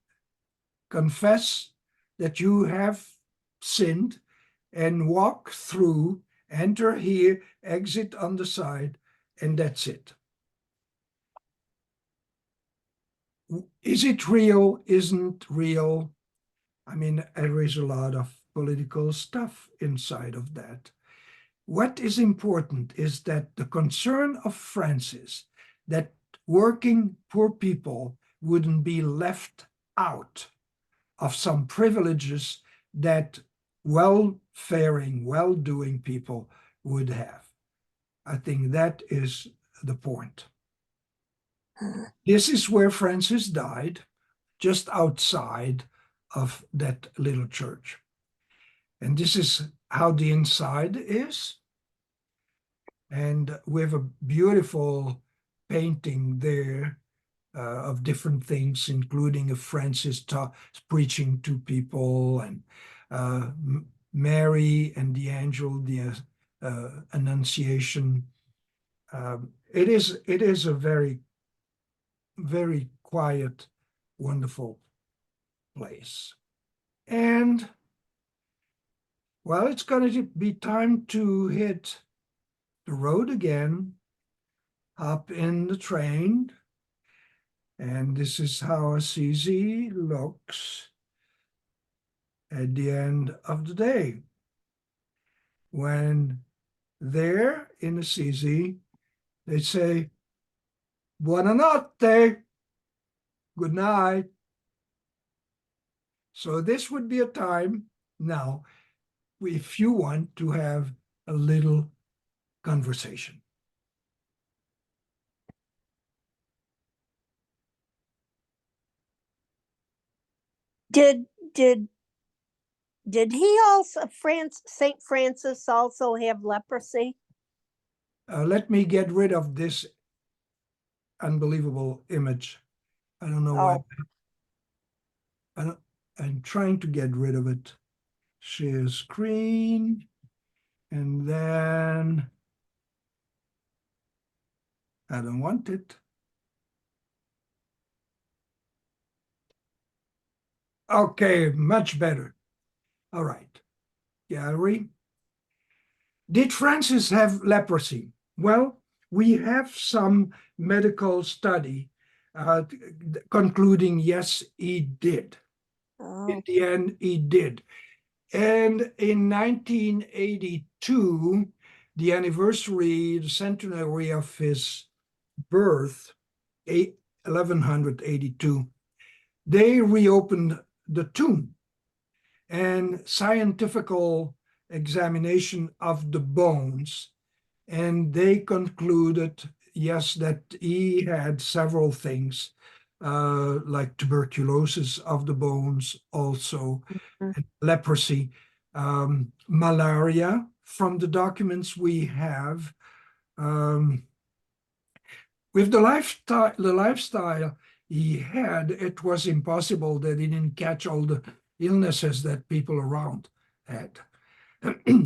confess that you have sinned and walk through, enter here, exit on the side, and that's it. Is it real? Isn't real? I mean, there is a lot of political stuff inside of that. What is important is that the concern of Francis that working poor people wouldn't be left out of some privileges that well-faring, well-doing people would have. I think that is the point. This is where Francis died, just outside of that little church. And this is how the inside is. And we have a beautiful painting there of different things, including a Francis preaching to people, and Mary and the angel, the Annunciation. It is a very, very quiet, wonderful place. And well, it's going to be time to hit the road again, hop in the train. And this is how Assisi looks at the end of the day. When there in Assisi, they say, Buonanotte. Good night. So this would be a time now, if you want to have a little conversation. Did he also Saint Francis also have leprosy? Let me get rid of this unbelievable image. I don't know why. I'm trying to get rid of it. Share screen, and then I don't want it. Okay, much better. All right. Gallery. Did Francis have leprosy? Well, we have some medical study concluding yes, he did. In the end, he did. And in 1982, the anniversary, the centenary of his birth, 1182, they reopened the tomb, and scientific examination of the bones, and they concluded, yes, that he had several things, like tuberculosis of the bones, also leprosy, malaria. From the documents we have, with the lifestyle he had, it was impossible that he didn't catch all the illnesses that people around had.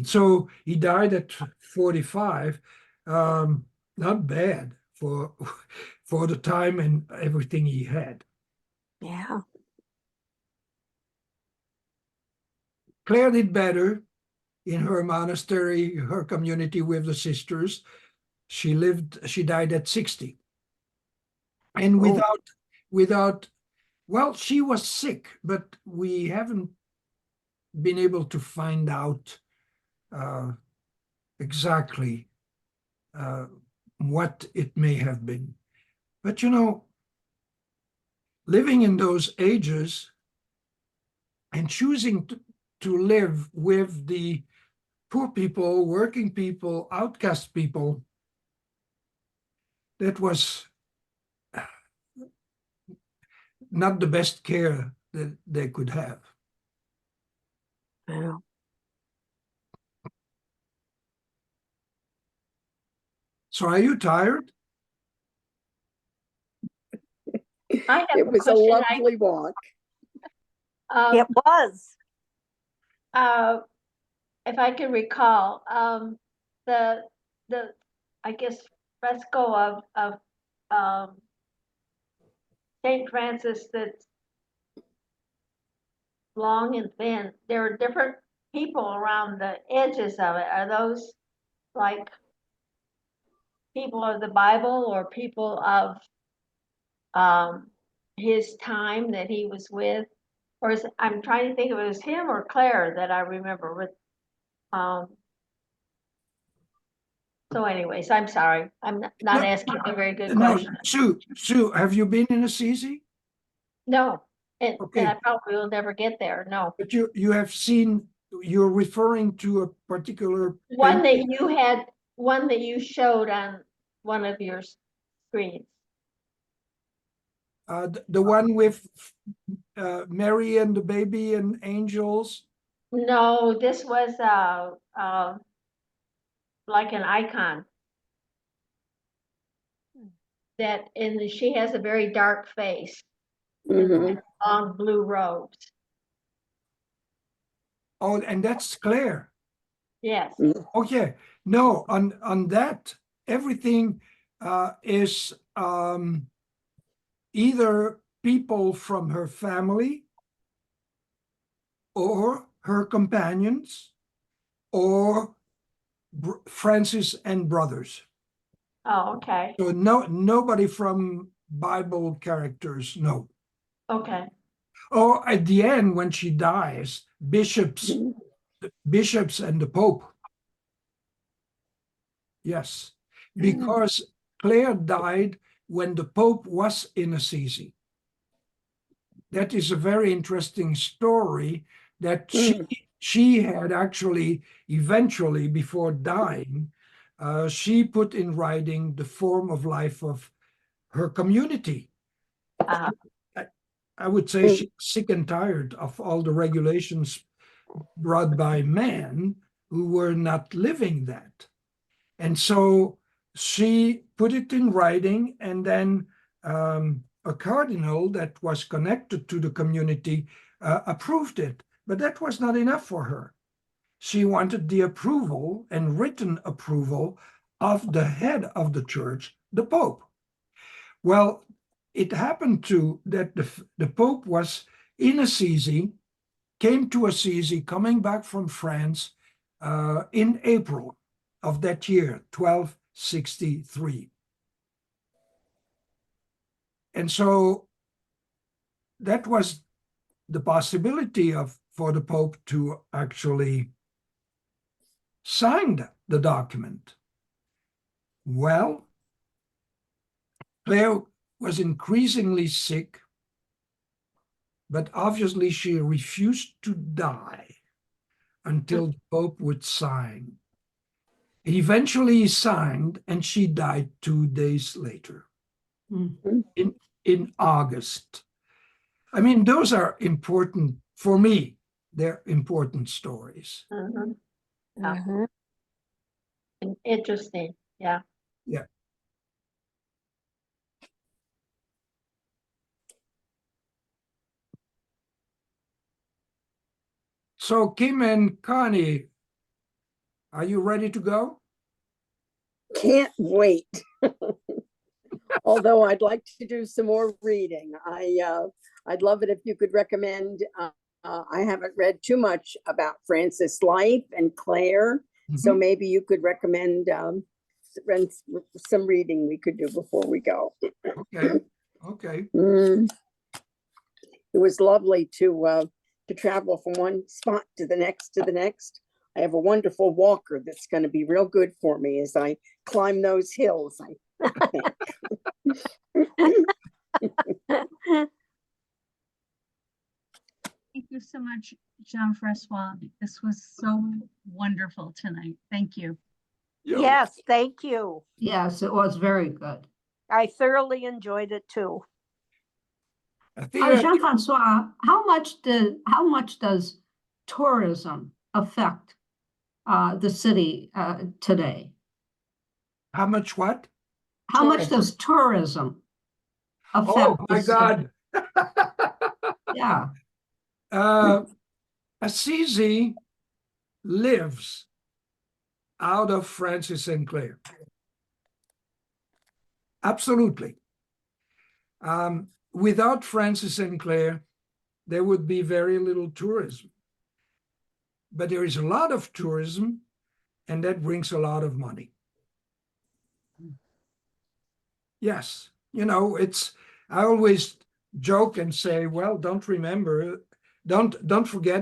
So he died at 45. Not bad for the time and everything he had. Yeah. Clare did better in her monastery, her community with the sisters. She died at 60. And without, well, she was sick, but we haven't been able to find out exactly what it may have been. But living in those ages and choosing to live with the poor people, working people, outcast people, that was not the best care that they could have. Yeah. So are you tired? It was a lovely walk. It was. If I can recall, the I guess fresco of Saint Francis that's long and thin. There are different people around the edges of it. Are those like people of the Bible or people of his time that he was with? Or I'm trying to think if it was him or Clare that I remember with. So anyways, I'm sorry. I'm not asking a very good question. Sue, have you been in Assisi? No, and Okay. I probably will never get there, no. But you have seen, you're referring to a particular One that you showed on one of your screens. the one with Mary and the baby and angels. No, this was like an icon. She has a very dark face and long blue robes. Oh, and that's Claire. Yes. Okay. No, on that, everything is either people from her family or her companions or Francis and brothers. Oh, okay. So nobody from Bible characters, no. Okay. Oh, at the end when she dies, bishops and the Pope. Yes, because Clare died when the Pope was in Assisi. that is a very interesting story that she had actually eventually, before dying, she put in writing the form of life of her community. Uh, I would say she's sick and tired of all the regulations brought by men who were not living that. And so she put it in writing, and then a cardinal that was connected to the community approved it. But that was not enough for her. She wanted the approval and written approval of the head of the church, the Pope. Well, it happened to that the Pope was in Assisi, came to Assisi, coming back from France in April of that year, 1263. And so that was the possibility for the Pope to actually sign the document. Well, Clare was increasingly sick, but obviously she refused to die until the Pope would sign. Eventually he signed, and she died 2 days later, in August. I mean, those are important for me. They're important stories. Interesting. Yeah. Yeah. So Kim and Connie, are you ready to go? Can't wait. Although I'd like to do some more reading. I'd love it if you could recommend. I haven't read too much about Francis' life and Clare, so maybe you could recommend some reading we could do before we go. Okay. It was lovely to travel from one spot to the next. I have a wonderful walker that's going to be real good for me as I climb those hills. Thank you so much, Jean-Francois. This was so wonderful tonight. Thank you. Yes, thank you. Yes, it was very good. I thoroughly enjoyed it too. Jean-Francois, how much does tourism affect the city today? How much what? How much does tourism affect? Oh my God. Yeah. Assisi lives out of Francis and Clare. Absolutely. Without Francis and Clare, there would be very little tourism. But there is a lot of tourism, and that brings a lot of money. Yes, I always joke and say, well, don't forget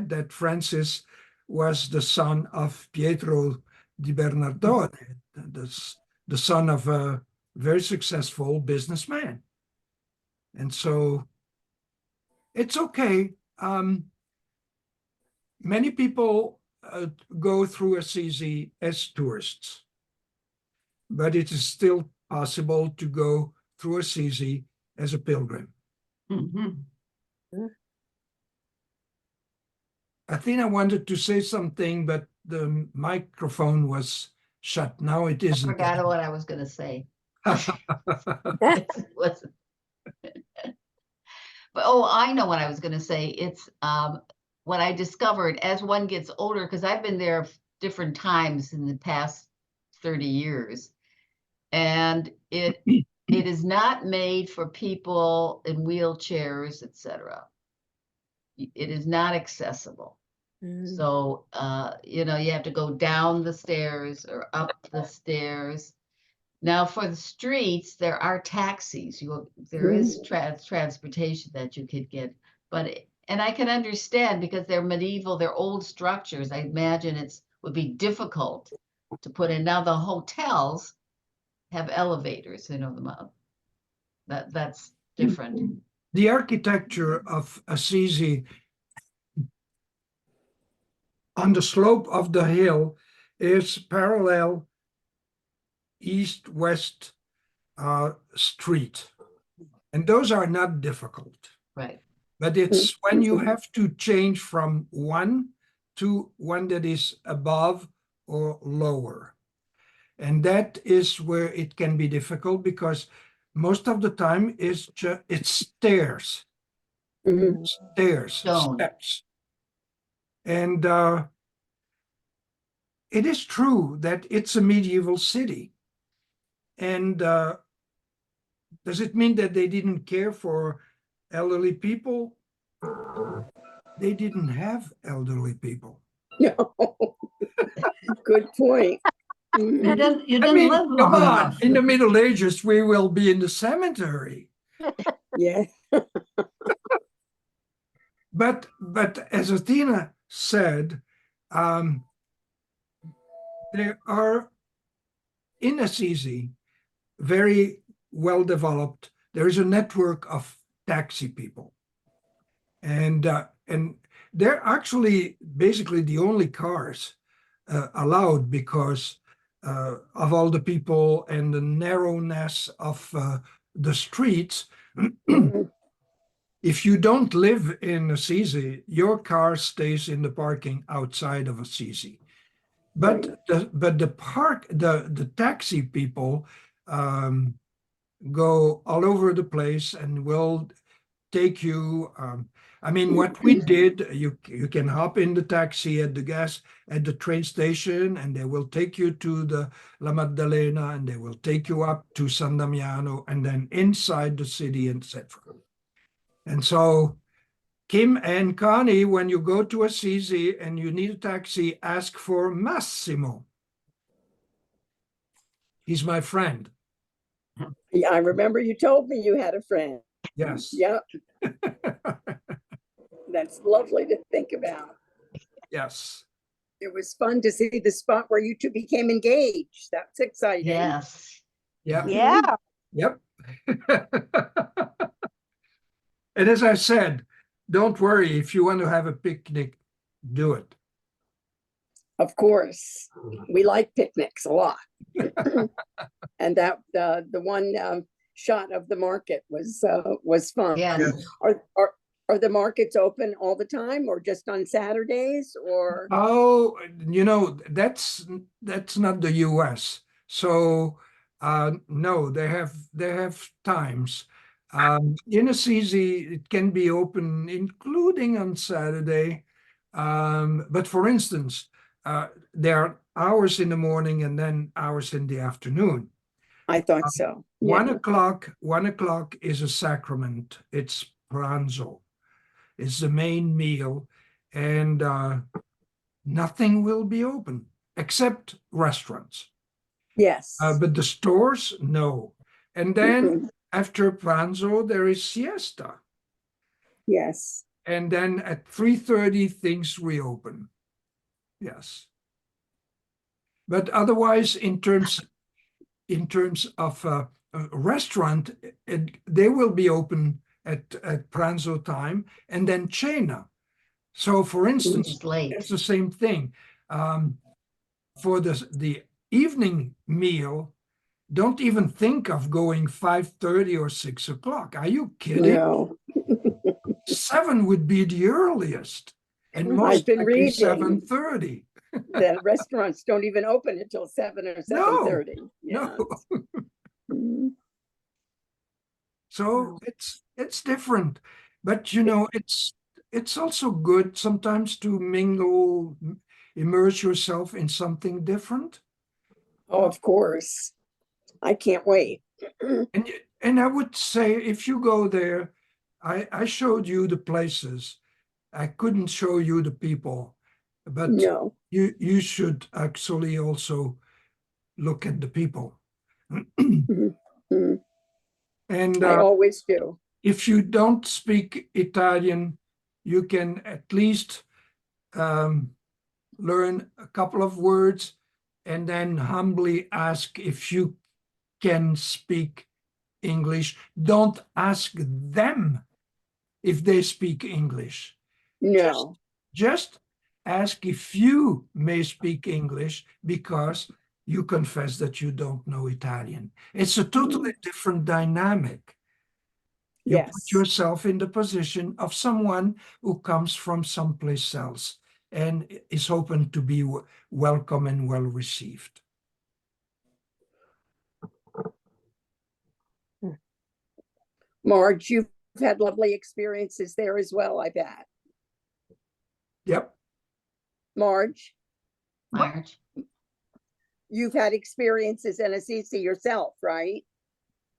that Francis was the son of Pietro di Bernardone, the son of a very successful businessman. And so it's okay. Many people go through Assisi as tourists, but it is still possible to go through Assisi as a pilgrim. Athena wanted to say something, but the microphone was shut. Now it isn't. I forgot what I was going to say. But I know what I was going to say. It's what I discovered as one gets older, because I've been there different times in the past 30 years, and it is not made for people in wheelchairs, etc. It is not accessible. So you have to go down the stairs or up the stairs. Now, for the streets, there are taxis. There is transportation that you could get, and I can understand, because they're medieval, they're old structures. I imagine would be difficult to put in. Now, the hotels have elevators, them up. That's different. The architecture of Assisi on the slope of the hill is parallel east-west street. And those are not difficult. Right. But it's when you have to change from one to one that is above or lower. And that is where it can be difficult because most of the time it's stairs, Mhm. Stone. steps. And it is true that it's a medieval city. And does it mean that they didn't care for elderly people? They didn't have elderly people. No. Good point. Mhm. You I didn't mean, live come long on, enough. in the Middle Ages, we will be in the cemetery. Yeah. But as Athena said, there are in Assisi very well developed. There is a network of taxi people, and they're actually basically the only cars allowed because of all the people and the narrowness of the streets. Mhm. If you don't live in Assisi, your car stays in the parking outside of Assisi. But the taxi people go all over the place and will take you. I mean, what we did, you can hop in the taxi at the train station, and they will take you to the La Maddalena, and they will take you up to San Damiano, and then inside the city, etc. And so, Kim and Connie, when you go to Assisi and you need a taxi, ask for Massimo. He's my friend. Yeah, I remember you told me you had a friend. Yes. Yep. That's lovely to think about. Yes. It was fun to see the spot where you two became engaged. That's exciting. Yes. Yeah. Yeah. Yep. And as I said, don't worry if you want to have a picnic, do it. Of course, we like picnics a lot. And that the one shot of the market was fun. Yes. Are the markets open all the time or just on Saturdays or? Oh, that's not the US. So no, they have times. In Assisi, it can be open, including on Saturday. But for instance, there are hours in the morning and then hours in the afternoon. I thought so. 1 o'clock is a sacrament. It's pranzo. It's the main meal, and nothing will be open except restaurants. Yes. But the stores, no. And then after pranzo, there is siesta. Yes. And then at 3:30, things reopen. Yes. But otherwise, in terms of a restaurant, they will be open at pranzo time, and then cena. So, for instance, It's late. it's the same thing. For the evening meal, don't even think of going 5:30 or 6 o'clock. Are you kidding? No. 7 would be the earliest, and I've most been likely reading 7:30. that restaurants don't even open until 7 or 7:30. No. Mhm. So it's different, but it's also good sometimes to mingle, immerse yourself in something different. Oh, of course. I can't wait. And I would say if you go there, I showed you the places. I couldn't show you the people, but No. you should actually also look at the people. Mhm. And I always do. if you don't speak Italian, you can at least learn a couple of words and then humbly ask if you can speak English. Don't ask them if they speak English. No. Just ask if you may speak English because you confess that you don't know Italian. It's a totally different dynamic. You put Yes. yourself in the position of someone who comes from someplace else and is hoping to be welcome and well received. Marge, you've had lovely experiences there as well, I bet. Yep. Marge, Marge. you've had experiences in Assisi yourself, right?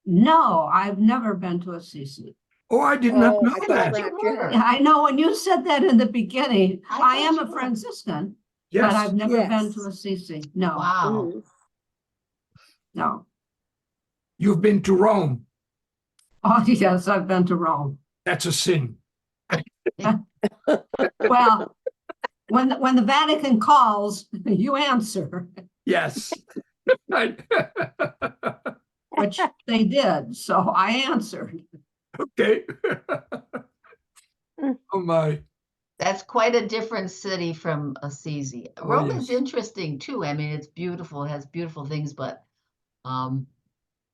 No, I've never been to Assisi. Oh, I did not know I thought that. perhaps you had. Yeah, I know when you said that in the beginning, I I am thought a you were. Franciscan, Yes. but I've never been Yes. to Assisi. No, Wow. Mhm. no. You've been to Rome. Oh, yes, I've been to Rome. That's a sin. Well, when the Vatican calls, you answer, Yes. which they did. So I answered. Okay. Oh my. That's quite a different city from Assisi. Oh, Rome is yes. interesting too. I mean, it's beautiful, it has beautiful things, but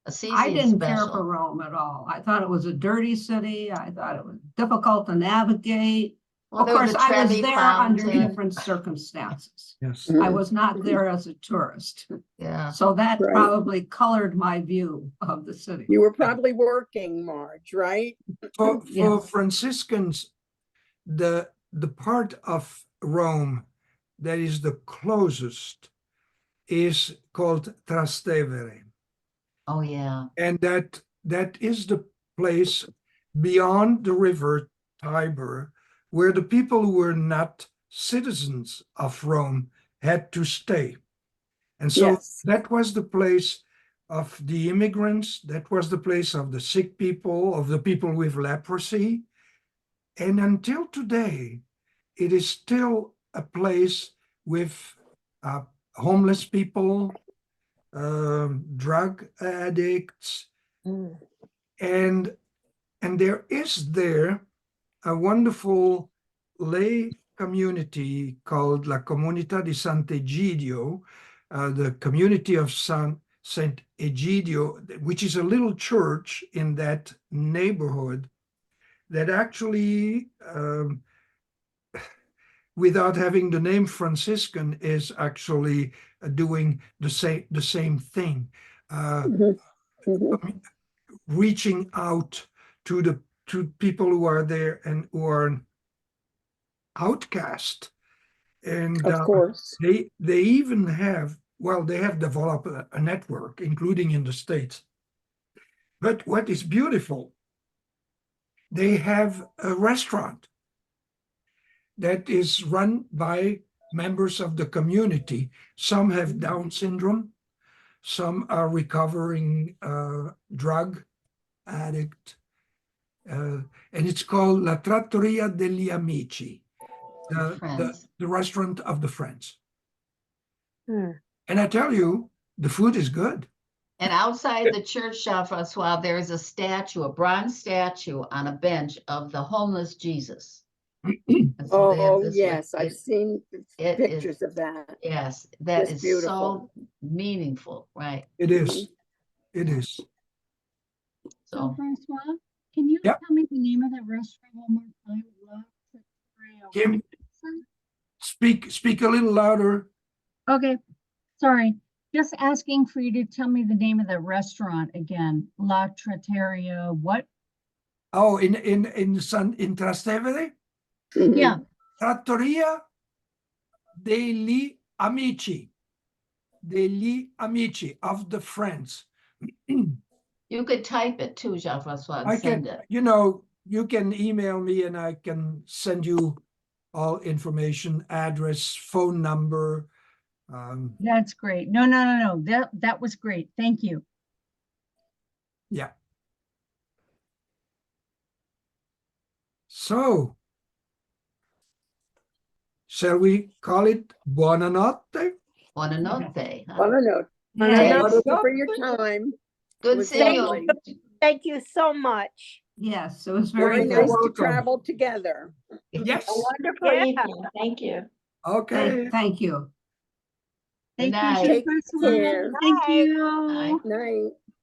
Assisi I is didn't care for special. Rome at all. I thought it was a dirty city. I thought it was difficult to navigate. Well, Of there was course, a I was Trevi there under Fountain. different circumstances. Yes. I Mhm. was not there as a tourist. Yeah. So that Right. probably colored my view of the city. You were probably working, Marge, right? For Yes. Franciscans, the part of Rome that is the closest is called Trastevere. Oh, yeah. And that is the place beyond the river Tiber where the people who were not citizens of Rome had to stay. And so Yes. that was the place of the immigrants, that was the place of the sick people, of the people with leprosy. And until today, it is still a place with homeless people, drug addicts, Mm. and there is there a wonderful lay community called La Comunità di Sant'Egidio, the community of Saint Egidio, which is a little church in that neighborhood that actually, without having the name Franciscan, is actually doing the same thing. Mhm. Mhm. Reaching out to people who are there and who are outcast, and Of course. they even have, well, they have developed a network, including in the States. But what is beautiful, they have a restaurant that is run by members of the community. Some have Down syndrome, some are recovering drug addict, and it's called La Trattoria degli Amici, Friends. the restaurant of the friends. Hmm. And I tell you, the food is good. And outside the church, Jean-Francois, there is a statue, a bronze statue on a bench of the homeless Jesus. And so they have Oh, this yes, with- I've seen it pictures is- of that. Yes, that It's is beautiful. so meaningful, right? It is. It is. So So Francois, can you Yep. tell me the name of that restaurant one more time? Kim, speak a little louder. Okay, sorry. Just asking for you to tell me the name of the restaurant again. La Trattoria, what? Oh, in Trastevere, Mhm. Yeah, Trattoria degli Amici. Degli Amici, of the friends. you could type it too, Jean-Francois, and I send can, it. you can email me and I can send you all information, address, phone number. that's great. No. That was great. Thank you. Yeah. So, shall we call it buonanotte? Buonanotte. I don't know. Buonanotte. Thank you for your time. It Good was seeing lovely. you. Thank you so much. Yes, it was Very very You're nice good. to welcome. travel together. Yes. A wonderful Yeah. evening. Thank you. Okay. Thank you. Thank you, night. Chef Take Ursula. care. Thank Night. you. Bye. Night.